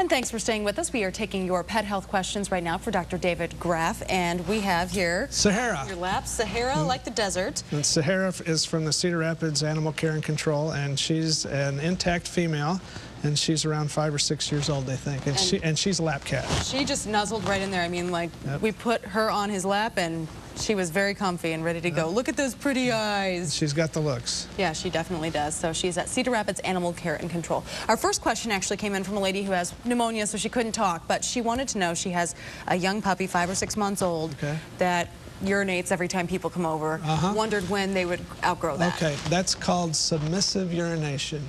And thanks for staying with us. We are taking your pet health questions right now for Dr. David Graff. And we have here Sahara. Your lap, Sahara, like the desert. And Sahara is from the Cedar Rapids Animal Care and Control, and she's an intact female, and she's around 5 or 6 years old, I think. And she's a lap cat. She just nuzzled right in there. I mean, like, we put her on his lap, and she was very comfy and ready to go. Look at those pretty eyes. She's got the looks. Yeah, she definitely does. So she's at Cedar Rapids Animal Care and Control. Our first question actually came in from a lady who has pneumonia, so she couldn't talk, but she wanted to know, she has a young puppy, 5 or 6 months old, that urinates every time people come over. Wondered when they would outgrow that. Okay, that's called submissive urination.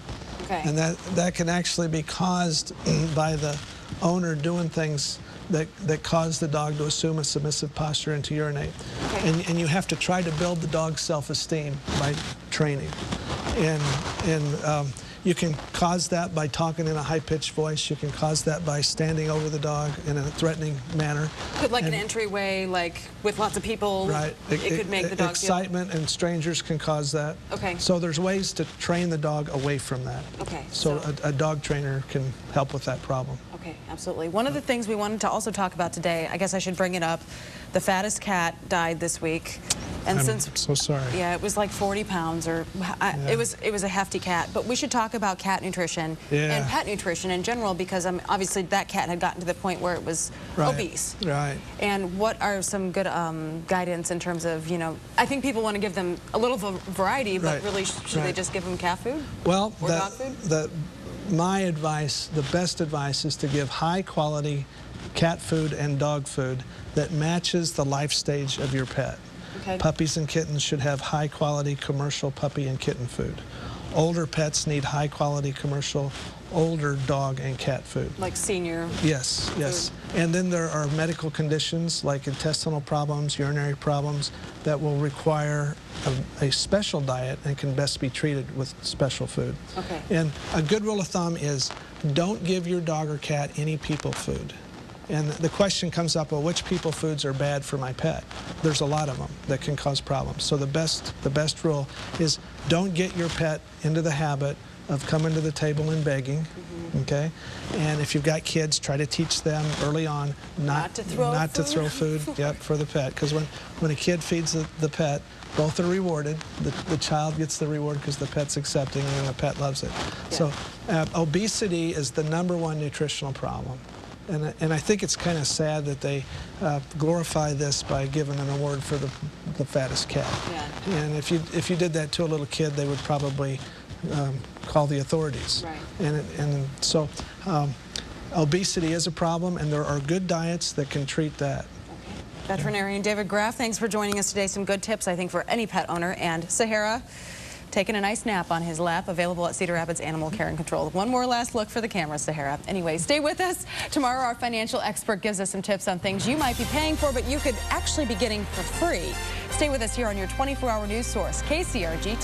Okay. And that can actually be caused by the owner doing things that cause the dog to assume a submissive posture and to urinate. Okay. And you have to try to build the dog's self-esteem by training. And you can cause that by talking in a high-pitched voice. You can cause that by standing over the dog in a threatening manner. Could an entryway, like with lots of people, right. It could make the dog excitement and strangers can cause that. Okay. So there's ways to train the dog away from that. Okay. So a dog trainer can help with that problem. Okay, absolutely. One of the things we wanted to also talk about today, I guess I should bring it up, the fattest cat died this week. And I'm so sorry. Yeah, it was like 40 pounds, or it was a hefty cat. But we should talk about cat nutrition and pet nutrition in general, because obviously that cat had gotten to the point where it was obese. Right. And what are some good guidance in terms of, I think people want to give them a little variety, but really should they just give them cat food? Well, or dog food? My advice, the best advice, is to give high-quality cat food and dog food that matches the life stage of your pet. Okay. Puppies and kittens should have high-quality commercial puppy and kitten food. Older pets need high-quality commercial older dog and cat food. Like senior Yes, yes. And then there are medical conditions like intestinal problems, urinary problems that will require a special diet and can best be treated with special food. Okay. And a good rule of thumb is don't give your dog or cat any people food. And the question comes up, well, which people foods are bad for my pet? There's a lot of them that can cause problems. So the best rule is don't get your pet into the habit of coming to the table and begging, okay? And if you've got kids, try to teach them early on not to throw food for the pet. Because when a kid feeds the pet, both are rewarded. The child gets the reward because the pet's accepting and the pet loves it. So obesity is the #1 nutritional problem. And I think it's kind of sad that they glorify this by giving an award for the fattest cat. Yeah. And if you did that to a little kid, they would probably call the authorities. Right. And so obesity is a problem, and there are good diets that can treat that. Okay. Veterinarian David Graff, thanks for joining us today. Some good tips, I think, for any pet owner. And Sahara, taking a nice nap on his lap, available at Cedar Rapids Animal Care and Control. One more last look for the camera, Sahara. Anyway, stay with us. Tomorrow, our financial expert gives us some tips on things you might be paying for, but you could actually be getting for free. Stay with us here on your 24-hour news source, KCRG-TV.